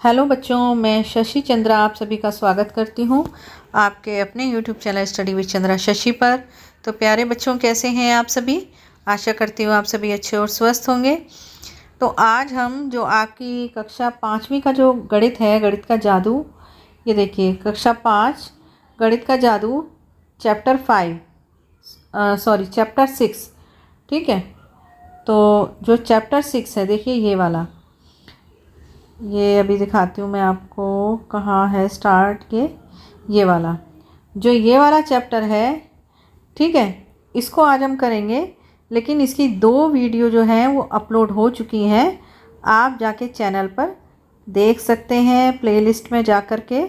Hello बच्चों, मैं शशि चंद्रा आप सभी का स्वागत करती हूँ आपके अपने YouTube channel study with Chandra Shashi पर। तो प्यारे बच्चों, कैसे हैं आप सभी? आशा करती हूँ आप सभी अच्छे और स्वस्थ होंगे। तो आज हम जो आपकी कक्षा 5वीं का जो गणित है, गणित का जादू, ये देखिए कक्षा 5 गणित का जादू चैप्टर 6, ठीक है। तो जो चैप्टर 6 है, देखिए ये वाला, ये अभी दिखाती हूँ मैं आपको कहाँ है स्टार्ट के। ये वाला चैप्टर है, ठीक है। इसको आज हम करेंगे, लेकिन इसकी 2 वीडियो जो हैं वो अपलोड हो चुकी हैं। आप जाके चैनल पर देख सकते हैं, प्लेलिस्ट में जा कर के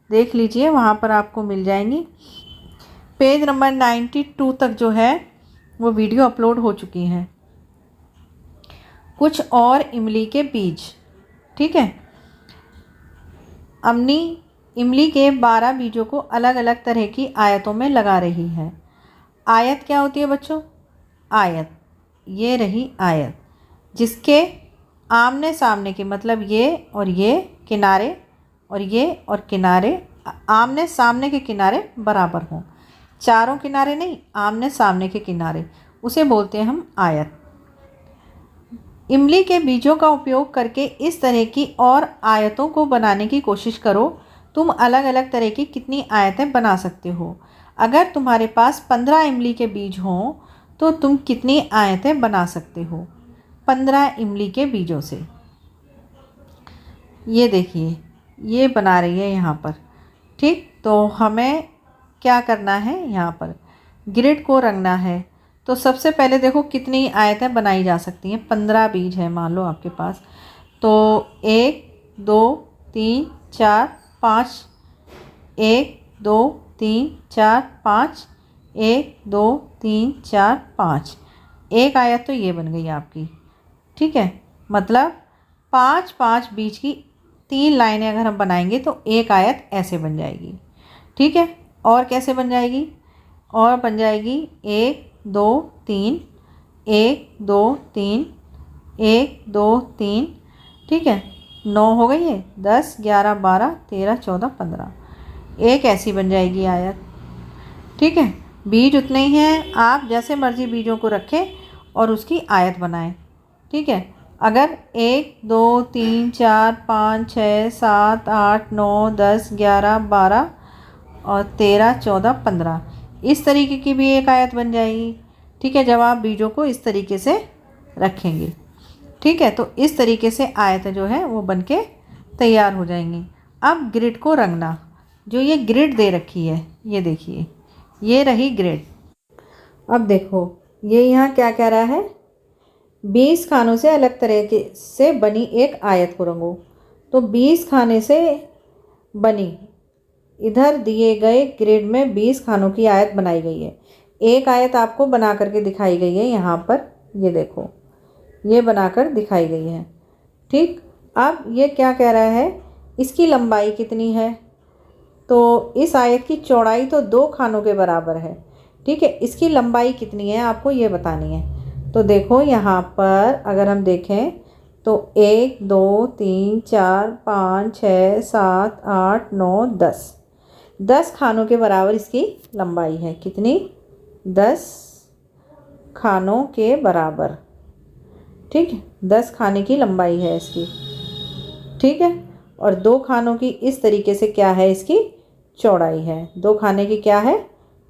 देख लीजिए, वहाँ पर आपको मिल जाएंगी। पेज नंबर 92 तक जो है वो वीडियो अपलोड हो चुकी हैं। कुछ और इमली के बीज, ठीक है। अम्नी इमली के 12 बीजों को अलग अलग तरह की आयतों में लगा रही है। आयत क्या होती है बच्चों? आयत, ये रही आयत, जिसके आमने सामने के, मतलब ये और ये किनारे और ये और किनारे आमने सामने के किनारे बराबर हों। चारों किनारे नहीं, आमने सामने के किनारे, उसे बोलते हैं हम आयत। इमली के बीजों का उपयोग करके इस तरह की और आयतों को बनाने की कोशिश करो। तुम अलग अलग तरह की कितनी आयतें बना सकते हो? अगर तुम्हारे पास 15 इमली के बीज हों तो तुम कितनी आयतें बना सकते हो 15 इमली के बीजों से? ये देखिए, ये बना रही है यहाँ पर, ठीक। तो हमें क्या करना है, यहाँ पर ग्रिड को रंगना है। तो सबसे पहले देखो कितनी आयतें बनाई जा सकती हैं। 15 बीज है मान लो आपके पास, तो 1 2 3 4 5, 1 2 3 4 5, 1 2 3 4 5। एक आयत तो ये बन गई आपकी, ठीक है। मतलब 5 बीज की 3 लाइनें अगर हम बनाएंगे तो एक आयत ऐसे बन जाएगी, ठीक है। और कैसे बन जाएगी? और बन जाएगी 1 2 3, 1 2 3, 1 2 3, ठीक है। 9 हो गई है, 10 11 12 13 14 15, एक ऐसी बन जाएगी आयत, ठीक है। बीज उतने ही हैं, आप जैसे मर्जी बीजों को रखें और उसकी आयत बनाएं, ठीक है। अगर 1 2 3 4 5 6 7 8 9 10 11 12 और 13 14 15, इस तरीके की भी एक आयत बन जाएगी, ठीक है, जब आप बीजों को इस तरीके से रखेंगे, ठीक है। तो इस तरीके से आयतें जो है वो बनके तैयार हो जाएंगी। अब ग्रिड को रंगना, जो ये ग्रिड दे रखी है, ये देखिए, ये रही ग्रिड। अब देखो ये यहाँ क्या कह रहा है, 20 खानों से अलग तरह के से बनी एक आयत को रंगो। तो 20 खाने से बनी, इधर दिए गए ग्रिड में 20 खानों की आयत बनाई गई है। एक आयत आपको बना करके दिखाई गई है यहाँ पर, ये देखो, ये बनाकर दिखाई गई है, ठीक। अब ये क्या कह रहा है, इसकी लंबाई कितनी है? तो इस आयत की चौड़ाई तो 2 खानों के बराबर है, ठीक है। इसकी लंबाई कितनी है आपको ये बतानी है। तो देखो यहाँ पर अगर हम देखें तो 1 2 3 4 5 6 7 8 9 10 खानों के बराबर इसकी लंबाई है। कितनी? 10 खानों के बराबर, ठीक है। 10 खाने की लंबाई है इसकी, ठीक है। और 2 खानों की इस तरीके से क्या है, इसकी चौड़ाई है। 2 खाने की क्या है,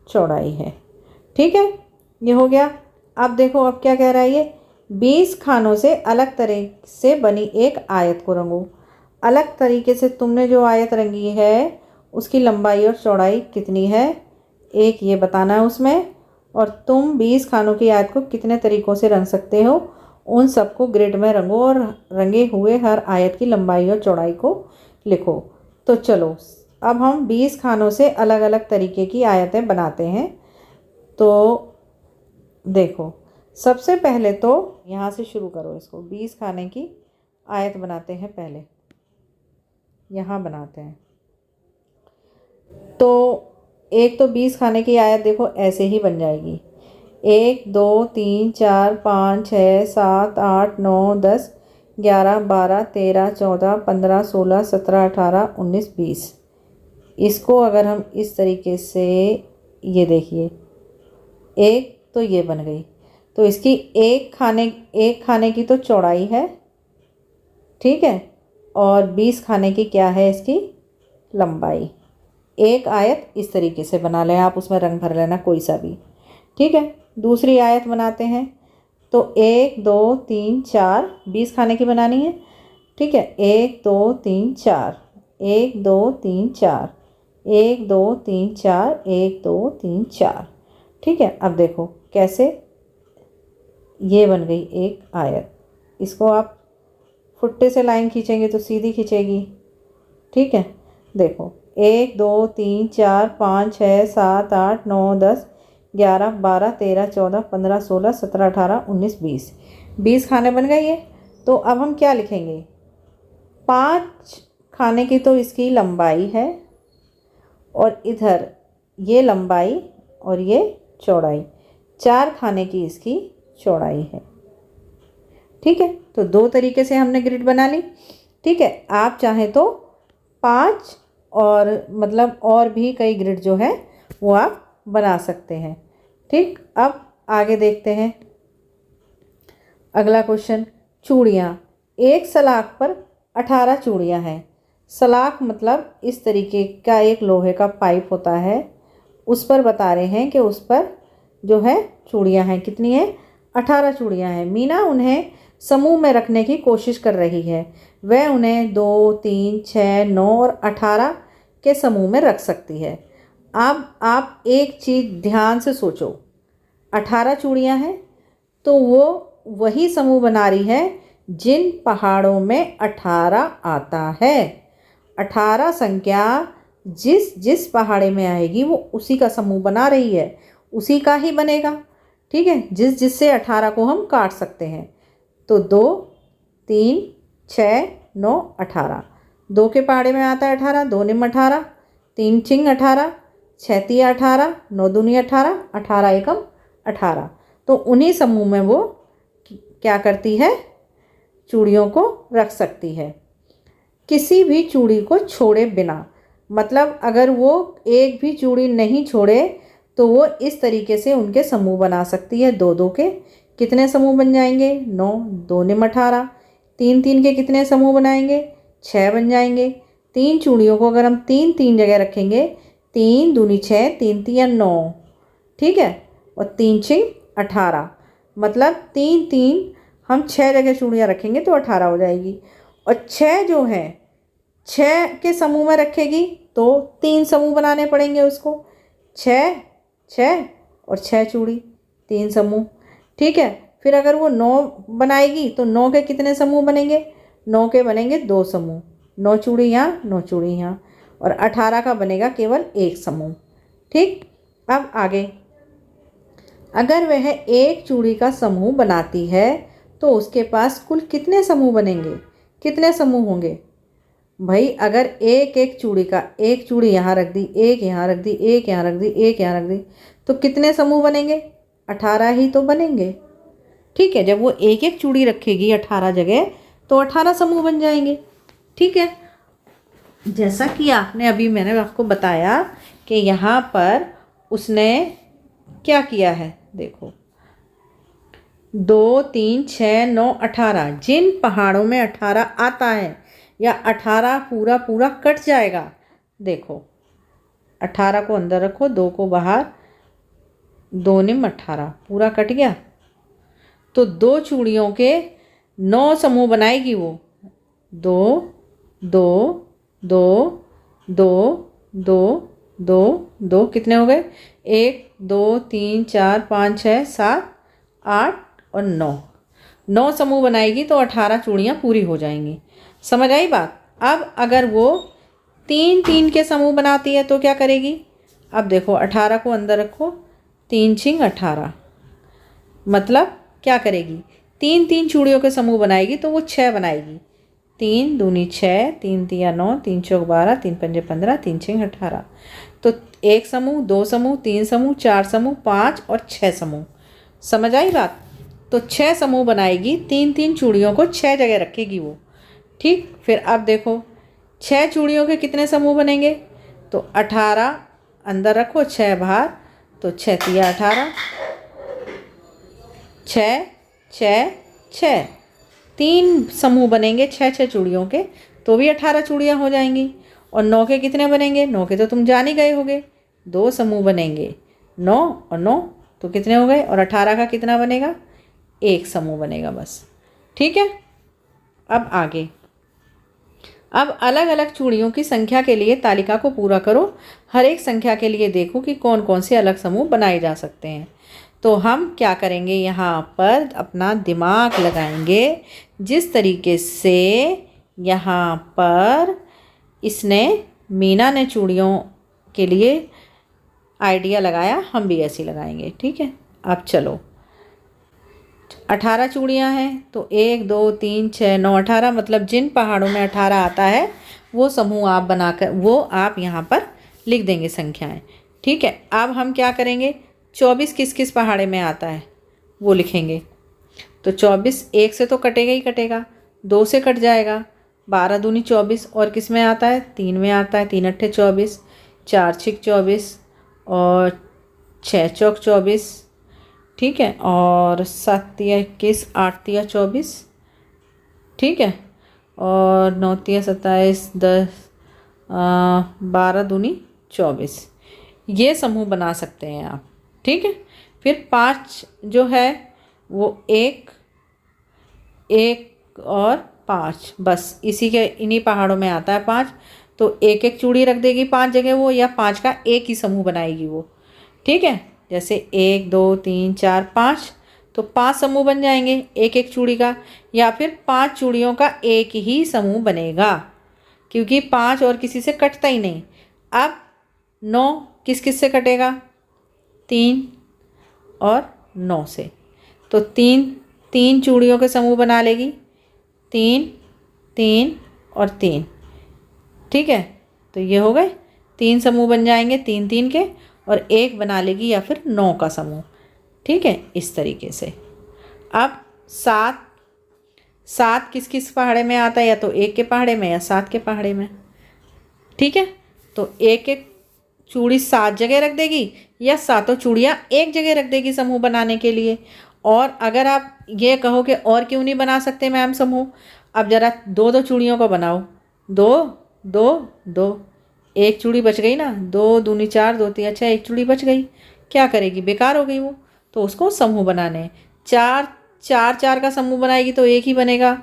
चौड़ाई है, ठीक है। ये हो गया। अब देखो अब क्या कह रहा है ये, 20 खानों से अलग तरह से बनी एक आयत को रंगो। अलग तरीके से तुमने जो आयत रंगी है उसकी लंबाई और चौड़ाई कितनी है, एक ये बताना है उसमें। और तुम 20 खानों की आयत को कितने तरीक़ों से रंग सकते हो, उन सबको ग्रिड में रंगो और रंगे हुए हर आयत की लंबाई और चौड़ाई को लिखो। तो चलो अब हम 20 खानों से अलग अलग तरीके की आयतें बनाते हैं। तो देखो सबसे पहले तो यहाँ से शुरू करो, इसको 20 खाने की आयत बनाते हैं। पहले यहाँ बनाते हैं, तो एक तो 20 खाने की आयत देखो ऐसे ही बन जाएगी, 1 2 3 4 5 6 7 8 9 10, 11, 12, 13, 14, 15, 16, 17, 18, 19, 20। इसको अगर हम इस तरीके से, ये देखिए, एक तो ये बन गई, तो इसकी एक खाने की तो चौड़ाई है, ठीक है, और 20 खाने की क्या है इसकी लंबाई। एक आयत इस तरीके से बना लें आप, उसमें रंग भर लेना कोई सा भी, ठीक है। दूसरी आयत बनाते हैं, तो 1, 2, 3, 4, 20 खाने की बनानी है, ठीक है। 1, 2, 3, 4, 1, 2, 3, 4, 1, 2, 3, 4, 1, 2, 3, 4, ठीक है। अब देखो कैसे ये बन गई एक आयत। इसको आप फुट्टे से लाइन खींचेंगे तो सीधी खींचेगी, ठीक है। देखो 1, 2, 3, 4, 5, 6, 7, 8, 9, 10, 11, 12, 13, 14, 15, 16, 17, 18, 19, 20। 20 खाने बन गए ये। तो अब हम क्या लिखेंगे, 5 खाने की तो इसकी लंबाई है, और इधर ये लंबाई और ये चौड़ाई, 4 खाने की इसकी चौड़ाई है, ठीक है। तो 2 तरीके से हमने ग्रिड बना ली, ठीक है। आप चाहें तो 5 और मतलब और भी कई ग्रिड जो है वो आप बना सकते हैं, ठीक। अब आगे देखते हैं अगला क्वेश्चन। चूड़ियाँ, एक सलाख पर 18 चूड़ियाँ हैं। सलाख मतलब इस तरीके का एक लोहे का पाइप होता है, उस पर बता रहे हैं कि उस पर जो है चूड़ियाँ हैं, कितनी है, 18 चूड़ियाँ हैं। मीना उन्हें समूह में रखने की कोशिश कर रही है। वह उन्हें 2, 3, 6, 9 और 18 के समूह में रख सकती है। अब आप एक चीज़ ध्यान से सोचो, 18 चूड़ियाँ हैं तो वो वही समूह बना रही है जिन पहाड़ों में 18 आता है। 18 संख्या जिस जिस पहाड़ी में आएगी वो उसी का समूह बना रही है, उसी का ही बनेगा, ठीक है। जिस जिससे 18 को हम काट सकते हैं। तो 2, 3, 6, 9, 18। 2 के पहाड़े में आता है 18, 2 निम 18, 3 चिंग 18, 6 तिया 18, 9 दूनी 18, 18 एकम 18। तो उन्हीं समूह में वो क्या करती है, चूड़ियों को रख सकती है, किसी भी चूड़ी को छोड़े बिना। मतलब अगर वो एक भी चूड़ी नहीं छोड़े तो वो इस तरीके से उनके समूह बना सकती है, 2, 2 के। कितने समूह बन जाएंगे, 9, 2 निम 18। 3, 3 के कितने समूह बनाएंगे, 6 बन जाएंगे। 3 चूड़ियों को अगर हम 3, 3 जगह रखेंगे, 3 दूनी 6, 3 तिया 9, ठीक है, और 3 चिंग 18। मतलब 3, 3 हम 6 जगह चूड़ियाँ रखेंगे तो 18 हो जाएगी। और 6 जो है 6 के समूह में रखेगी तो 3 समूह बनाने पड़ेंगे उसको, 6, 6 और 6 चूड़ी, 3 समूह, ठीक है। फिर अगर वो 9 बनाएगी तो 9 के कितने समूह बनेंगे, 9 के बनेंगे 2 समूह, 9 चूड़ी यहाँ, 9 चूड़ी यहाँ, और 18 का बनेगा केवल 1 समूह, ठीक। अब आगे, अगर वह एक चूड़ी का समूह बनाती है तो उसके पास कुल कितने समूह बनेंगे, कितने समूह होंगे भाई। अगर एक एक चूड़ी का, एक चूड़ी यहाँ रख दी, एक यहाँ रख दी, एक यहाँ रख दी, एक यहाँ रख दी, तो कितने समूह बनेंगे, 18 ही तो बनेंगे, ठीक है। जब वो एक एक चूड़ी रखेगी 18 जगह तो 18 समूह बन जाएंगे, ठीक है। जैसा कि आपने अभी मैंने आपको बताया कि यहाँ पर उसने क्या किया है, देखो 2, 3, 6, 9, 18। जिन पहाड़ों में 18 आता है या 18 पूरा पूरा कट जाएगा, देखो 18 को अंदर रखो, 2 को बाहर, 2 निम 18 पूरा कट गया। तो 2 चूड़ियों के 9 समूह बनाएगी वो, 2, 2, 2, 2, 2, 2, 2, कितने हो गए, 1, 2, 3, 4, 5, 6, 7, 8 और 9। 9 समूह बनाएगी तो 18 चूड़ियाँ पूरी हो जाएंगी, समझ आई बात। अब अगर वो 3, 3 के समूह बनाती है तो क्या करेगी, अब देखो 18 को अंदर रखो, 3 छिंग 18, मतलब क्या करेगी, 3, 3 चूड़ियों के समूह बनाएगी तो वो 6 बनाएगी, 3 दूनी 6, 3 तिया 9, 3 चौक 12, 3 पंजे 15, 3 छिंग 18। तो 1 समूह, 2 समूह, 3 समूह, 4 समूह, 5 और 6 समूह, समझ आई बात। तो 6 समूह बनाएगी, 3-3 चूड़ियों को 6 जगह रखेगी वो। ठीक, फिर अब देखो 6 चूड़ियों के कितने समूह बनेंगे, तो 18 अंदर रखो, 6 बाहर, तो 6 तिया 18, 6 6 6, 3 समूह बनेंगे 6 चूड़ियों के, तो भी 18 चूड़ियाँ हो जाएंगी। और 9 के कितने बनेंगे, 9 के तो तुम जान ही गए होगे, 2 समूह बनेंगे, 9 और 9 तो कितने हो गए, और 18 का कितना बनेगा, 1 समूह बनेगा बस। ठीक है, अब आगे, अब अलग अलग चूड़ियों की संख्या के लिए तालिका को पूरा करो। हर एक संख्या के लिए देखो कि कौन कौन से अलग समूह बनाए जा सकते हैं। तो हम क्या करेंगे, यहाँ पर अपना दिमाग लगाएंगे। जिस तरीके से यहाँ पर मीना ने चूड़ियों के लिए आइडिया लगाया, हम भी ऐसी लगाएंगे। ठीक है, अब चलो 18 चूड़ियाँ हैं, तो 1 2 3 6 9 18, मतलब जिन पहाड़ों में 18 आता है वो समूह आप बनाकर वो आप यहाँ पर लिख देंगे संख्याएं। ठीक है, अब हम क्या करेंगे, 24 किस किस पहाड़े में आता है वो लिखेंगे। तो 24 1 से तो कटेगा ही कटेगा, 2 से कट जाएगा, 12 दूनी 24, और किस में आता है, 3 में आता है, 3 अट्ठे 24, 4 छिक 24 और 6 चौक 24। ठीक है, और 7 तिया 21, 8 तिया 24। ठीक है, और 9 तिया 27, 10 12 दूनी 24, ये समूह बना सकते हैं आप। ठीक है, फिर 5 जो है वो 1 1 और 5, बस इसी के इन्हीं पहाड़ों में आता है 5, तो 1 चूड़ी रख देगी 5 जगह वो, या 5 का एक ही समूह बनाएगी वो। ठीक है, जैसे 1 2 3 4 5, तो 5 समूह बन जाएंगे 1 चूड़ी का, या फिर 5 चूड़ियों का एक ही समूह बनेगा, क्योंकि 5 और किसी से कटता ही नहीं। अब 9 किस किस से कटेगा, 3 और 9 से, तो 3 चूड़ियों के समूह बना लेगी, 3 3 और 3। ठीक है, तो ये हो गए 3 समूह बन जाएंगे 3 3 के, और 1 बना लेगी या फिर 9 का समूह। ठीक है, इस तरीके से। अब 7 किस किस पहाड़े में आता है, या तो 1 के पहाड़े में या 7 के पहाड़े में। ठीक है, तो 1 चूड़ी 7 जगह रख देगी, या 7 चूड़ियाँ एक जगह रख देगी समूह बनाने के लिए। और अगर आप ये कहो कि और क्यों नहीं बना सकते मैम समूह, अब ज़रा 2 चूड़ियों को बनाओ, 2 2 2, 1 चूड़ी बच गई ना, 2 दूनी 4, 2 तिया 6, 1 चूड़ी बच गई, क्या करेगी, बेकार हो गई वो, तो उसको समूह बनाने हैं। 4 4 4 का समूह बनाएगी तो 1 ही बनेगा,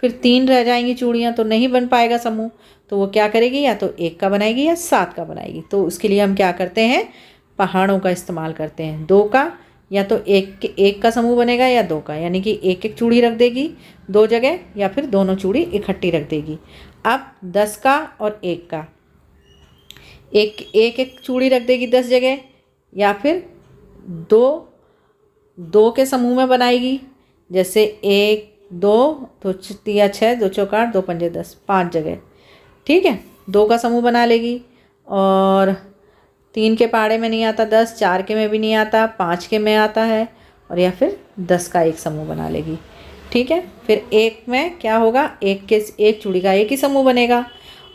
फिर 3 रह जाएंगी चूड़ियाँ तो नहीं बन पाएगा समूह, तो वो क्या करेगी, या तो 1 का बनाएगी या 7 का बनाएगी। तो उसके लिए हम क्या करते हैं, पहाड़ों का इस्तेमाल करते हैं, 2 का, या तो 1 का समूह बनेगा या 2 का, यानी कि 1 चूड़ी रख देगी 2 जगह, या फिर दोनों चूड़ी इकट्ठी रख देगी। अब 10 का और 1 का, एक चूड़ी रख देगी 10 जगह, या फिर 2 के समूह में बनाएगी, जैसे 1 2 तो तिया 6, 2 चौक 8, 2 पंजे 10, 5 जगह। ठीक है, 2 का समूह बना लेगी, और 3 के पहाड़े में नहीं आता 10, 4 के में भी नहीं आता, 5 के में आता है, और या फिर 10 का एक समूह बना लेगी। ठीक है, फिर 1 में क्या होगा, 1 चूड़ी का एक ही समूह बनेगा,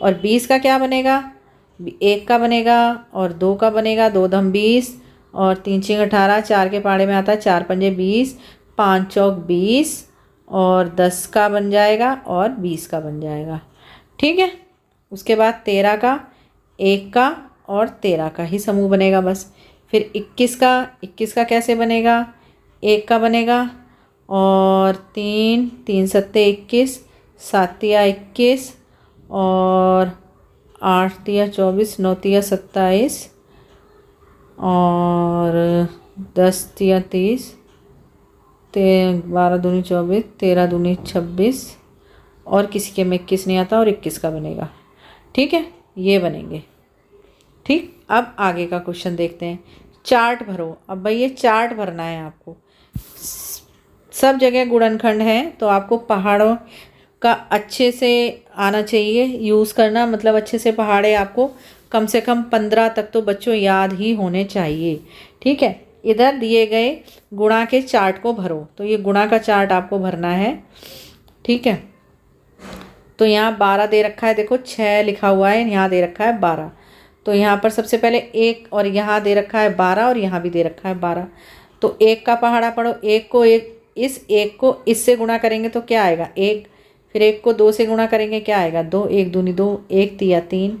और 20 का क्या बनेगा, 1 का बनेगा और 2 का बनेगा, 2 दम 20 और 3 छिंग 18, 4 के पहाड़े में आता है 4 पंजे 20, 5 चौक 20, और 10 का बन जाएगा और 20 का बन जाएगा। ठीक है, उसके बाद 13 का, 1 का और 13 का ही समूह बनेगा बस। फिर 21 का कैसे बनेगा, 1 का बनेगा, और 3 सत्ते 21, 7 तिया 21, और 8 तिया 24, 9 तिया 27, और 10 तिया 30, 12 दूनी 24, 13 दूनी 26, और किसी के में 21 नहीं आता और 21 का बनेगा। ठीक है, ये बनेंगे। ठीक, अब आगे का क्वेश्चन देखते हैं। चार्ट भरो। अब भाई ये चार्ट भरना है आपको, सब जगह गुणनखंड है, तो आपको पहाड़ों का अच्छे से आना चाहिए यूज़ करना, मतलब अच्छे से पहाड़े आपको कम से कम 15 तक तो बच्चों याद ही होने चाहिए। ठीक है, इधर दिए गए गुणा के चार्ट को भरो। तो ये गुणा का चार्ट आपको भरना है, ठीक है। तो यहाँ 12 दे रखा है, देखो 6 लिखा हुआ है, यहाँ दे रखा है 12। तो यहाँ पर सबसे पहले 1 और यहाँ दे रखा है 12 और यहाँ भी दे रखा है 12। तो 1 का पहाड़ा पढ़ो, 1 को 1 इस 1 को इससे गुणा करेंगे तो क्या आएगा 1, फिर 1 को 2 से गुणा करेंगे क्या आएगा 2, 1 दूनी 2, 1 तिया 3,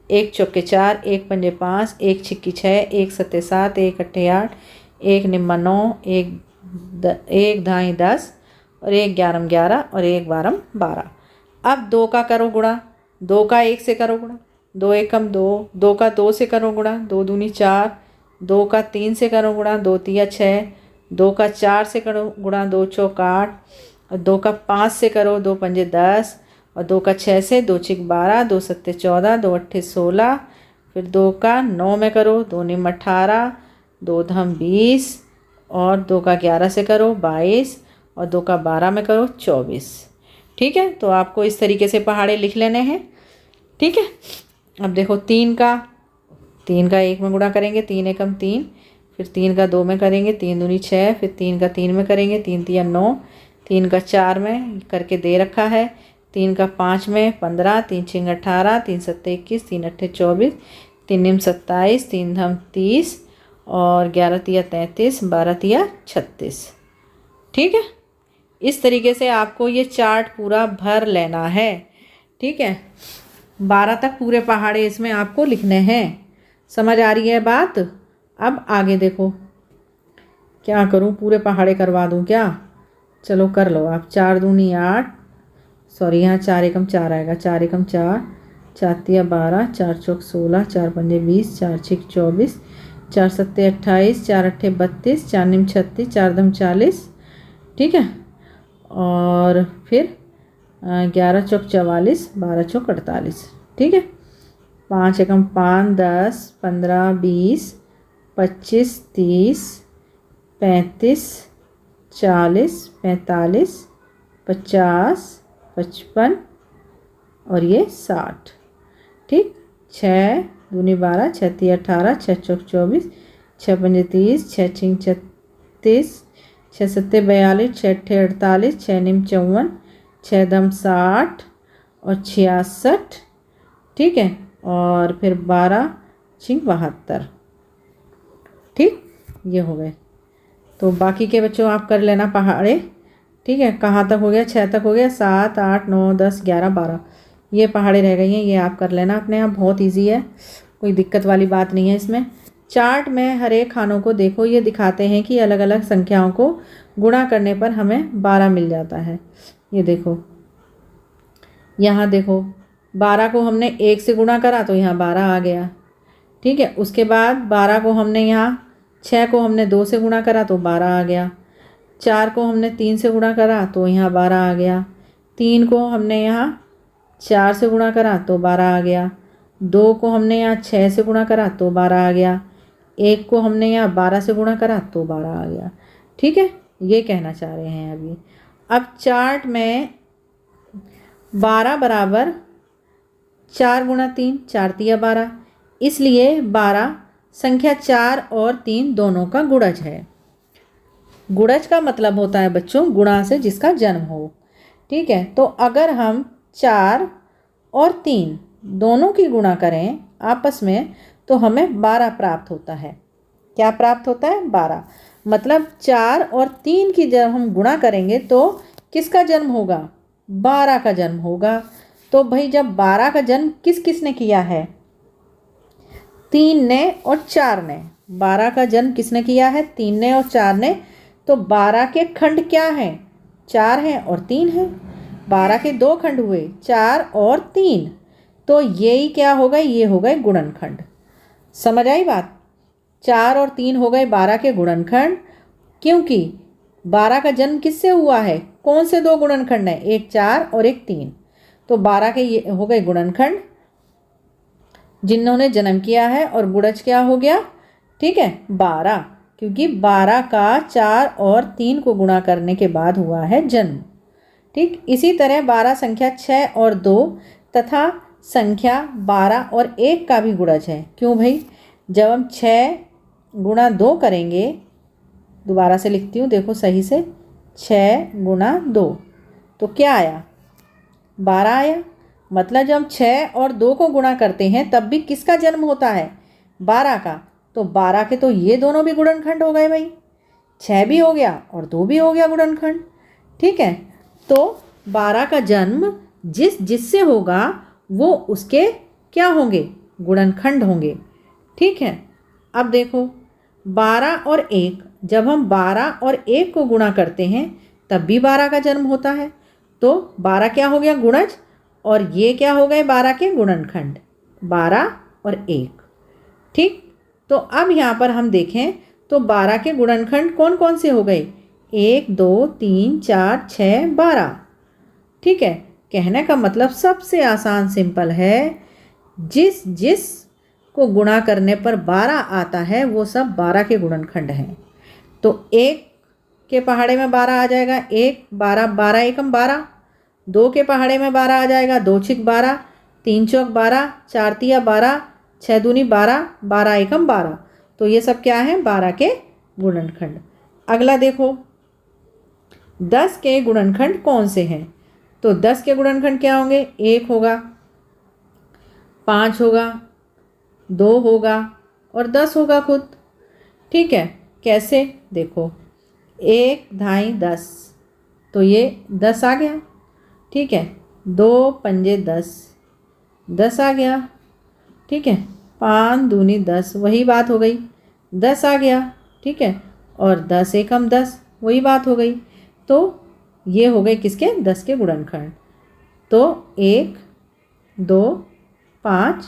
1 चौके 4, 1 पंजे 5, 1 छिक्की 6, 1 सत्ते 7, 1 अट्ठे 8, 1 निम्मा 9, 1 धाई 10 और 1 ग्यारह 11 और 1 बारह 12। अब 2 का करो गुणा, 2 का 1 से करो गुणा, 2 एकम 2, 2 का 2 से करो गुणा, 2 दूनी 4, 2 का 3 से करो गुणा, 2 तिया 6, 2 का 4 से करो गुणा, 2 चौक 8 और 2 का 5 से करो, 2 पंजे 10 और 2 का 6 से, 2 छिक 12, 2 सत्ते 14, 2 अट्ठे 16, फिर 2 का 9 में करो, 2 निम 18, 2 धम 20 और 2 का 11 से करो 22 और 2 का 12 में करो 24, ठीक है। तो आपको इस तरीके से पहाड़े लिख लेने हैं, ठीक है। अब देखो 3 का 1 में गुणा करेंगे, 3 एकम 3, फिर 3 का 2 में करेंगे, 3 दूनी 6, फिर 3 का 3 में करेंगे, 3 तिया 9, 3 का 4 में करके दे रखा है, 3 का 5 में 15, 3 छिंग 18, 3 सत्ते 21, 3 अट्ठे 24, 3 निम 27, 3 धम 30 और 11 तिया 33, 12 तिया 36, ठीक है। इस तरीके से आपको ये चार्ट पूरा भर लेना है, ठीक है। 12 तक पूरे पहाड़े इसमें आपको लिखने हैं। समझ आ रही है बात? अब आगे देखो, क्या करूँ, पूरे पहाड़े करवा दूँ क्या? चलो कर लो आप। 4 दूनी 8, सॉरी यहाँ 4 एकम 4 आएगा, 4 एकम 4, 4 तिया 12, 4 चौक 16, 4 पंजे 20, 4 छिक 24, 4 सत्ते 28, 4 अट्ठे 32, 4 निम 36, 4 धम 40, ठीक है। और फिर 11 चौक 44, 12 चौक 48, ठीक है। 5 एकम 5, 10, 15, 20, 25, 30, 35, 40, 45, 50, 55 और ये 60, ठीक। 6 दूनी 12, 6 तिया 18, 6 चौक 24, 6 पंजे 30, 6 छिंग 36, 6 सत्ते 42, 6 अट्ठे 48, 6 निम 54, 6 दम 60 और 66, ठीक है। और फिर 12 छिंग 72, ठीक। ये हो गए। तो बाकी के बच्चों आप कर लेना पहाड़े, ठीक है। कहाँ तक हो गया? 6 तक हो गया, 7, 8, 9, 10, 11, 12 ये पहाड़े रह गई हैं, ये आप कर लेना अपने आप। बहुत इजी है, कोई दिक्कत वाली बात नहीं है इसमें। चार्ट में हर एक खानों को देखो, ये दिखाते हैं कि अलग अलग संख्याओं को गुणा करने पर हमें 12 मिल जाता है। ये देखो, यहाँ देखो 12 को हमने 1 से गुणा करा तो यहाँ 12 आ गया, ठीक है। उसके बाद 12 को हमने यहाँ 6 को हमने 2 से गुणा करा तो 12 आ गया, 4 को हमने 3 से गुणा करा तो यहाँ 12 आ गया, 3 को हमने यहाँ 4 से गुणा करा तो 12 आ गया, 2 को हमने यहाँ 6 से गुणा करा तो 12 आ गया, 1 को हमने यहाँ 12 से गुणा करा तो 12 आ गया, ठीक है। ये कहना चाह रहे हैं अभी। अब चार्ट में 12 बराबर 4 गुणा 3, 4 तिया 12, इसलिए 12 संख्या 4 और 3 दोनों का गुणज है। गुणज का मतलब होता है बच्चों गुणा से जिसका जन्म हो, ठीक है। तो अगर हम 4 और 3 दोनों की गुणा करें आपस में तो हमें 12 प्राप्त होता है। क्या प्राप्त होता है? 12। मतलब 4 और 3 की जब हम गुणा करेंगे तो किसका जन्म होगा? 12 का जन्म होगा। तो भाई जब 12 का जन्म किस किस ने किया है? 3 ने और 4 ने। 12 का जन्म किसने किया है? 3 ने और 4 ने। तो 12 के खंड क्या हैं? 4 हैं और 3 हैं। 12 के 2 खंड हुए, 4 और 3। तो यही क्या हो गए? ये हो गए गुणनखंड। समझ आई बात? 4 और 3 हो गए 12 के गुणनखंड, क्योंकि 12 का जन्म किससे हुआ है? कौन से 2 गुणनखंड हैं? एक 4 और एक 3। तो 12 के ये हो गए गुणनखंड जिन्होंने जन्म किया है। और गुणज क्या हो गया? ठीक है, 12, क्योंकि 12 का 4 और 3 को गुणा करने के बाद हुआ है जन्म। ठीक, इसी तरह 12 संख्या 6 और 2 तथा संख्या 12 और 1 का भी गुणज है। क्यों भाई? जब हम 6 गुणा 2 करेंगे दोबारा से लिखती हूँ, देखो सही से। 6 गुणा 2 तो क्या आया? 12 आया। मतलब जब हम 6 और 2 को गुणा करते हैं तब भी किसका जन्म होता है? 12 का। तो 12 के तो ये दोनों भी गुणनखंड हो गए भाई। 6 भी हो गया और 2 भी हो गया गुणनखंड। ठीक है, तो 12 का जन्म जिससे होगा वो उसके क्या होंगे? गुणनखंड होंगे। ठीक है, अब देखो 12 और 1, जब हम 12 और 1 को गुणा करते हैं तब भी 12 का जन्म होता है। तो 12 क्या हो गया? गुणज, और ये क्या हो गए? 12 के गुणनखंड, 12 और 1। ठीक, तो अब यहाँ पर हम देखें तो 12 के गुणनखंड कौन कौन से हो गए? 1 2 3 4 6 12। ठीक है, कहने का मतलब सबसे आसान सिंपल है, जिस को गुणा करने पर 12 आता है वो सब 12 के गुणनखंड हैं। तो 1 के पहाड़े में 12 आ जाएगा, 1 12 12 एकम 12। 2 के पहाड़े में 12 आ जाएगा, 2 छिक 12, 3 चौक 12, 4 तिया 12, 6 दूनी 12, 12 एकम 12। तो ये सब क्या है? 12 के गुणनखंड। अगला देखो 10 के गुणनखंड कौन से हैं? तो 10 के गुणनखंड क्या होंगे? 1 होगा, 5 होगा, 2 होगा और 10 होगा खुद। ठीक है, कैसे? देखो 1 ढाई 10, तो ये 10 आ गया। ठीक है, 2 पंजे 10, 10 आ गया। ठीक है, 5 दूनी 10, वही बात हो गई, 10 आ गया। ठीक है, और 10 एकम 10, वही बात हो गई। तो ये हो गए किसके? 10 के गुणनखंड। तो 1 2 5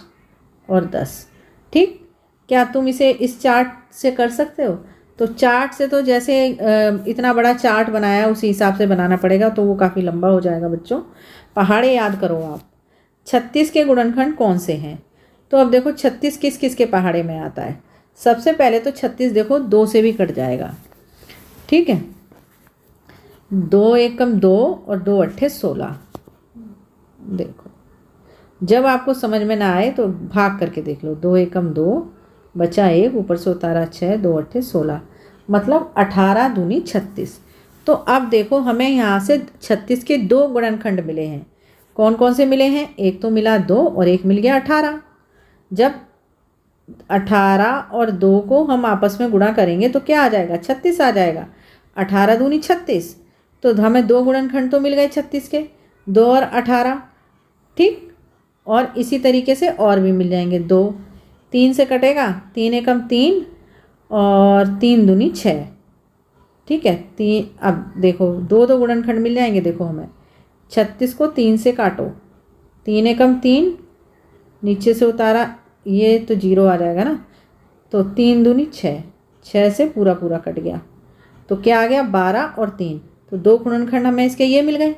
और 10। ठीक, क्या तुम इसे इस चार्ट से कर सकते हो? तो चार्ट से तो जैसे इतना बड़ा चार्ट बनाया उसी हिसाब से बनाना पड़ेगा, तो वो काफ़ी लंबा हो जाएगा बच्चों। पहाड़े याद करो आप। 36 के गुणनखंड कौन से हैं? तो अब देखो 36 किस किस के पहाड़े में आता है? सबसे पहले तो 36 देखो 2 से भी कट जाएगा। ठीक है, 2 एकम 2 और 2 अट्ठे 16। देखो जब आपको समझ में ना आए तो भाग करके देख लो। 2 एकम 2, बचा 1, ऊपर से उतारा 6, 2 अट्ठे 16, मतलब 18 दूनी 36। तो अब देखो हमें यहाँ से 36 के 2 गुणनखंड मिले हैं। कौन कौन से मिले हैं? एक तो मिला 2 और एक मिल गया 18। जब 18 और 2 को हम आपस में गुणा करेंगे तो क्या आ जाएगा? 36 आ जाएगा। 18 दूनी 36, तो हमें 2 गुणनखंड तो मिल गए 36 के, 2 और 18। ठीक, और इसी तरीके से और भी मिल जाएंगे। 2 3 से कटेगा, 3 एकम 3 और 3 दूनी 6। ठीक है, 3, अब देखो 2 गुणनखंड मिल जाएंगे। देखो हमें 36 को 3 से काटो, 3 एकम 3, नीचे से उतारा, ये तो 0 आ जाएगा ना, तो 3 दूनी 6, 6 से पूरा पूरा कट गया। तो क्या आ गया? 12 और 3। तो 2 गुणनखंड हमें इसके ये मिल गए।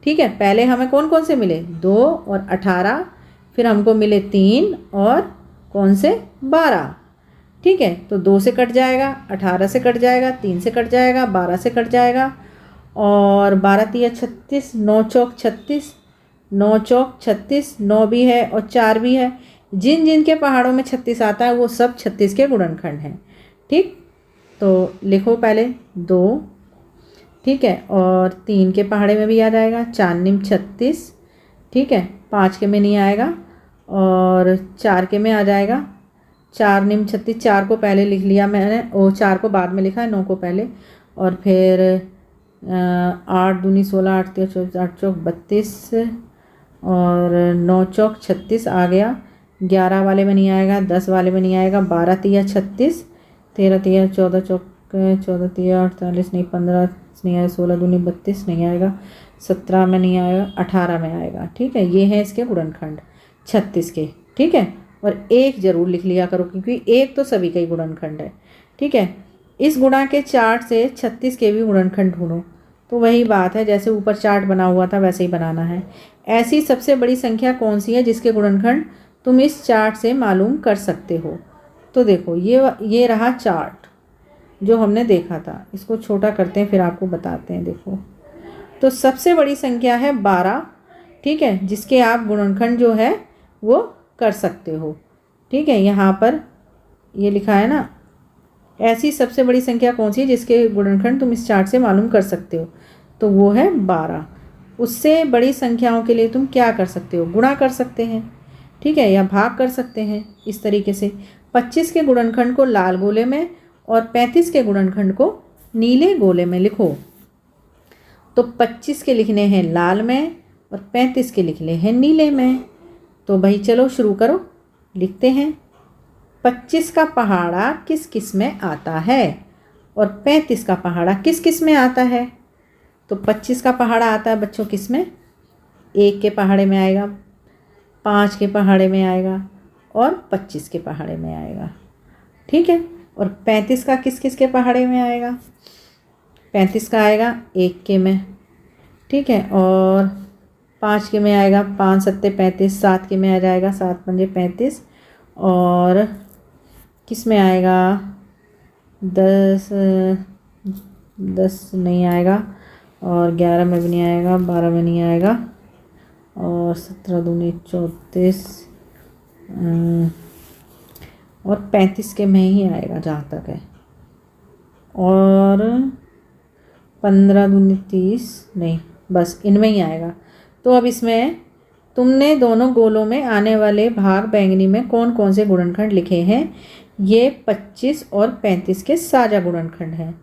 ठीक है, पहले हमें कौन कौन से मिले? 2 और 18, फिर हमको मिले 3 और कौन से? 12। ठीक है, तो 2 से कट जाएगा, 18 से कट जाएगा, 3 से कट जाएगा, 12 से कट जाएगा, और 12 तिया 36, 9 चौक 36, 9 चौक 36, 9 भी है और 4 भी है। जिन जिन के पहाड़ों में 36 आता है वो सब 36 के गुणनखंड हैं। ठीक, तो लिखो पहले 2। ठीक है, और 3 के पहाड़े में भी आ जाएगा, 4 निम 36। ठीक है, 5 के में नहीं आएगा, और 4 के में आ जाएगा, 4 निम 36। 4 को पहले लिख लिया मैंने, और 4 को बाद में लिखा है, 9 को पहले, और फिर 8 दूनी 16, 8 तिया 24, 8 चौक 32 और 9 चौक 36 आ गया। 11 वाले में नहीं आएगा, 10 वाले में नहीं आएगा, 12 तिया 36, 13 तिया 14 चौक 14 तिया 48 नहीं, 15 नहीं आएगा, 16 दूनी 32 नहीं आएगा, 17 में नहीं आएगा, 18 में आएगा। ठीक है, ये है इसके गुणनखंड 36 के। ठीक है, और 1 जरूर लिख लिया करो क्योंकि 1 तो सभी का ही गुणनखंड है। ठीक है, इस गुणा के चार्ट से 36 के भी गुणनखंड ढूंढो। तो वही बात है, जैसे ऊपर चार्ट बना हुआ था वैसे ही बनाना है। ऐसी सबसे बड़ी संख्या कौन सी है जिसके गुणनखंड तुम इस चार्ट से मालूम कर सकते हो? तो देखो ये रहा चार्ट जो हमने देखा था। इसको छोटा करते हैं फिर आपको बताते हैं। देखो, तो सबसे बड़ी संख्या है 12। ठीक है, जिसके आप गुणनखंड जो है वो कर सकते हो। ठीक है, यहाँ पर ये लिखा है ना ऐसी सबसे बड़ी संख्या कौन सी है जिसके गुणनखंड तुम इस चार्ट से मालूम कर सकते हो? तो वो है 12। उससे बड़ी संख्याओं के लिए तुम क्या कर सकते हो? गुणा कर सकते हैं, ठीक है, या भाग कर सकते हैं इस तरीके से। 25 के गुणनखंड को लाल गोले में और 35 के गुणनखंड को नीले गोले में लिखो। तो 25 के लिखने हैं लाल में और 35 के लिखने हैं नीले में। तो भाई चलो शुरू करो, लिखते हैं। 25 का पहाड़ा किस किस में आता है और 35 का पहाड़ा किस किस में आता है? तो 25 का पहाड़ा आता है बच्चों किस में? 1 के पहाड़े में आएगा, 5 के पहाड़े में आएगा और 25 के पहाड़े में आएगा, ठीक है। और 35 का किस किस के पहाड़े में आएगा? 35 का आएगा 1 के में, ठीक है, और 5 के में आएगा, 5 सत्ते 35, 7 के में आ जाएगा, 7 पंजे 35, और किस में आएगा? 10 नहीं आएगा, और 11 में भी नहीं आएगा, 12 में नहीं आएगा, और 17 दूनी 34, और 35 के में ही आएगा जहाँ तक है, और 15 दूनी 30 नहीं, बस इनमें ही आएगा। तो अब इसमें तुमने दोनों गोलों में आने वाले भाग बैंगनी में कौन कौन से गुणनखंड लिखे हैं? ये 25 और 35 के साझा गुणनखंड हैं।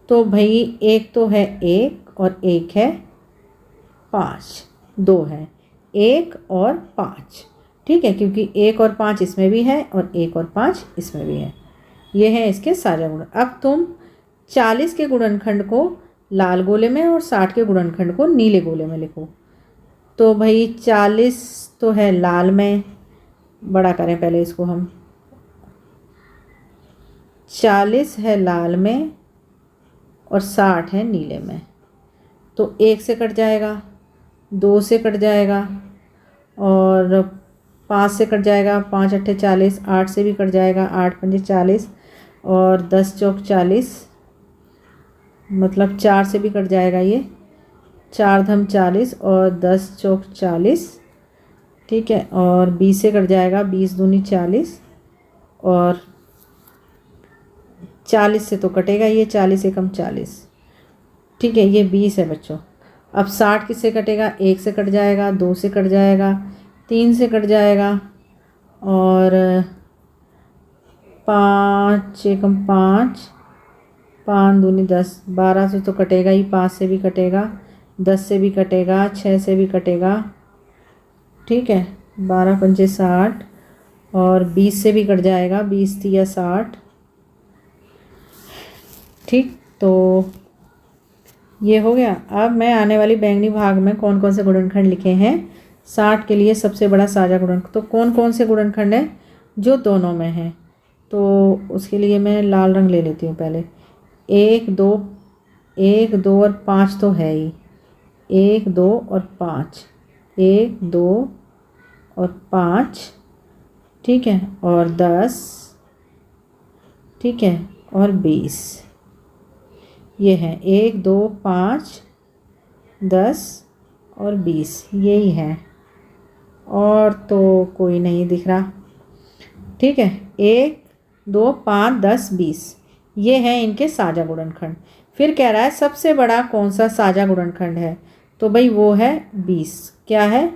तो भाई एक तो है 1 और एक है 5, 2 है 1 और 5, ठीक है, क्योंकि 1 और 5 इसमें भी है और 1 और 5 इसमें भी है। ये है इसके साझा गुण। अब तुम 40 के गुणनखंड को लाल गोले में और 60 के गुणनखंड को नीले गोले में लिखो। तो भाई 40 तो है लाल में, बड़ा करें पहले इसको हम, 40 है लाल में और 60 है नीले में। तो 1 से कट जाएगा, 2 से कट जाएगा और 5 से कट जाएगा, 5 अट्ठे 40, 8 से भी कट जाएगा, 8 पंजे 40 और 10 चौक 40, मतलब 4 से भी कट जाएगा ये, 4 धम 40 और 10 चौक 40, ठीक है, और 20 से कट जाएगा, 20 दूनी 40, और 40 से तो कटेगा ये, 40 एकम 40, ठीक है, ये 20 है बच्चों। अब 60 किससे कटेगा? 1 से कट जाएगा, 2 से कट जाएगा, 3 से कट जाएगा, और 5 एकम 5, 5 दूनी 10, 12 से तो कटेगा ही, 5 से भी कटेगा, 10 से भी कटेगा, 6 से भी कटेगा, ठीक है, 12 पंजे 60 और 20 से भी कट जाएगा, 20 या 60, ठीक। तो ये हो गया। अब मैं आने वाली बैंगनी भाग में कौन कौन से गुणनखंड लिखे हैं। 60 के लिए सबसे बड़ा साझा गुणनखंड, तो कौन कौन से गुणनखंड हैं जो दोनों में हैं? तो उसके लिए मैं लाल रंग ले लेती हूँ पहले। 1 2 और 5 तो है ही, 1 2 और 5, 1 2 और 5, ठीक है, और 10, ठीक है, और 20, ये हैं 1 2 5 10 और 20, यही है, और तो कोई नहीं दिख रहा, ठीक है। 1 2 5 10 20, ये हैं इनके साझा गुणनखंड। फिर कह रहा है सबसे बड़ा कौन सा साझा गुणनखंड है? तो भाई वो है 20। क्या है?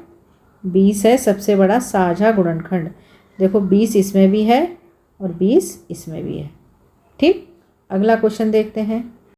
20 है सबसे बड़ा साझा गुणनखंड। देखो 20 इसमें भी है और 20 इसमें भी है, ठीक। अगला क्वेश्चन देखते हैं।